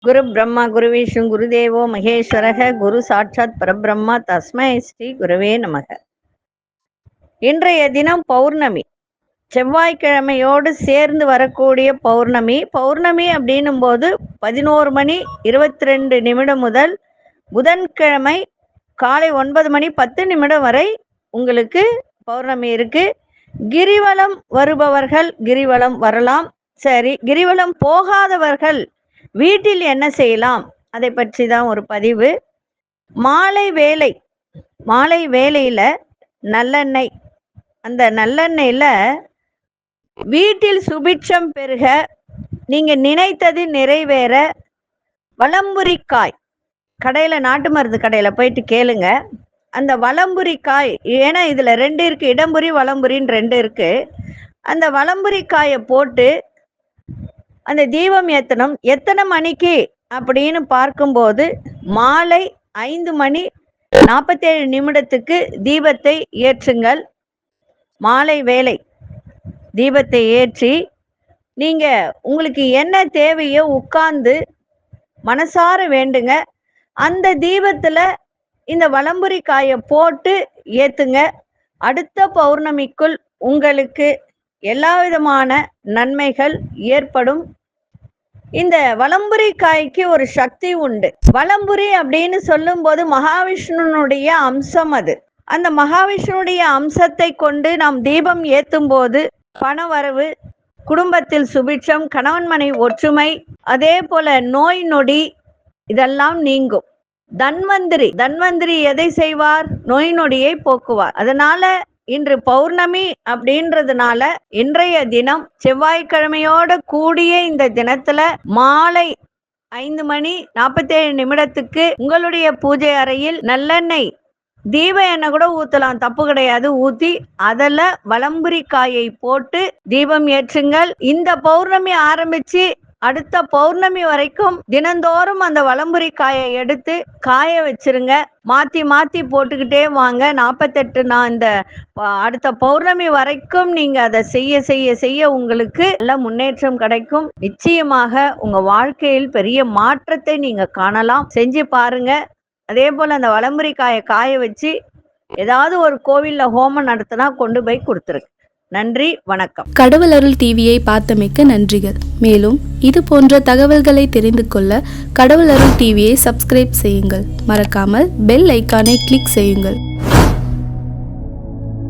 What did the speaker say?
குரு பிரம்மா குரு விஷ்ணு குருதேவோ மகேஸ்வரக குரு சாட்சாத் பரபிரம்மா தஸ்மை ஸ்ரீ குருவே நமக. இன்றைய தினம் பௌர்ணமி, செவ்வாய்க்கிழமையோடு சேர்ந்து வரக்கூடிய பௌர்ணமி. பௌர்ணமி அப்படின்னும் போது 11:22 முதல் புதன்கிழமை காலை 9:10 வரை உங்களுக்கு பௌர்ணமி இருக்கு. கிரிவலம் வருபவர்கள் கிரிவலம் வரலாம். சரி, கிரிவலம் போகாதவர்கள் வீட்டில் என்ன செய்யலாம் அதை பற்றி தான் ஒரு பதிவு. மாலை வேளையில நல்லெண்ணெய், அந்த நல்லெண்ணெயில வீட்டில் சுபிட்சம் பெருக, நீங்க நினைத்தது நிறைவேற, வலம்புரிக்காய் கடையில, நாட்டு மருந்து கடையில போயிட்டு கேளுங்க. அந்த வலம்புரிக்காய், ஏன்னா இதுல 2 இருக்கு, இடம்புரி வலம்புரின்னு 2 இருக்கு. அந்த வலம்புரிக்காயை போட்டு அந்த தீபம் ஏத்தணும். எத்தனை மணிக்கு அப்படின்னு பார்க்கும்போது மாலை 5:47 தீபத்தை ஏற்றுங்கள். மாலை வேளை தீபத்தை ஏற்றி நீங்க உங்களுக்கு என்ன தேவையோ உட்கார்ந்து மனசார வேண்டுங்க. அந்த தீபத்துல இந்த வலம்புரிக்காயை போட்டு ஏத்துங்க. அடுத்த பௌர்ணமிக்குள் உங்களுக்கு எல்லா விதமான நன்மைகள் ஏற்படும். இந்த வலம்புரிக்காய்க்கு ஒரு சக்தி உண்டு. வலம்புரி அப்படின்னு சொல்லும் போது மகாவிஷ்ணுனுடைய அம்சம் அது. அந்த மகாவிஷ்ணுடைய அம்சத்தை கொண்டு நாம் தீபம் ஏத்தும் போது பணவரவு, குடும்பத்தில் சுபிட்சம், கணவன் மனைவி ஒற்றுமை, அதே போல நோய் நொடி இதெல்லாம் நீங்கும். தன்வந்திரி எதை செய்வார்? நோய் நொடியை போக்குவார். அதனால இன்று பௌர்ணமி அப்படின்றதுனால இன்றைய தினம் செவ்வாய்க்கிழமையோட கூடிய இந்த தினத்துல மாலை 5:47 உங்களுடைய பூஜை அறையில் நல்லெண்ணெய், தீப எண்ணெய் கூட ஊத்தலாம், தப்பு கிடையாது. ஊத்தி அதில் வலம்புரிக்காயை போட்டு தீபம் ஏற்றுங்கள். இந்த பௌர்ணமி ஆரம்பிச்சு அடுத்த பௌர்ணமி வரைக்கும் தினந்தோறும் அந்த வலம்புரிக்காயை எடுத்து காய வச்சிருங்க. மாத்தி போட்டுக்கிட்டே வாங்க. 48 இந்த அடுத்த பௌர்ணமி வரைக்கும் நீங்க அதை செய்ய உங்களுக்கு நல்ல முன்னேற்றம் கிடைக்கும். நிச்சயமாக உங்க வாழ்க்கையில் பெரிய மாற்றத்தை நீங்க காணலாம். செஞ்சு பாருங்க. அதே போல அந்த வலம்புரிக்காயை காய வச்சு ஏதாவது ஒரு கோவில்ல ஹோமம் நடத்தினா கொண்டு போய் கொடுத்துருக்கு. நன்றி, வணக்கம். கடவுள் அருள் டிவியை பார்த்தமைக்கு நன்றிகள். மேலும் இது போன்ற தகவல்களை தெரிந்து கொள்ள கடவுள் அருள் டிவியை சப்ஸ்கிரைப் செய்யுங்கள். மறக்காமல் பெல் ஐக்கானை கிளிக் செய்யுங்கள்.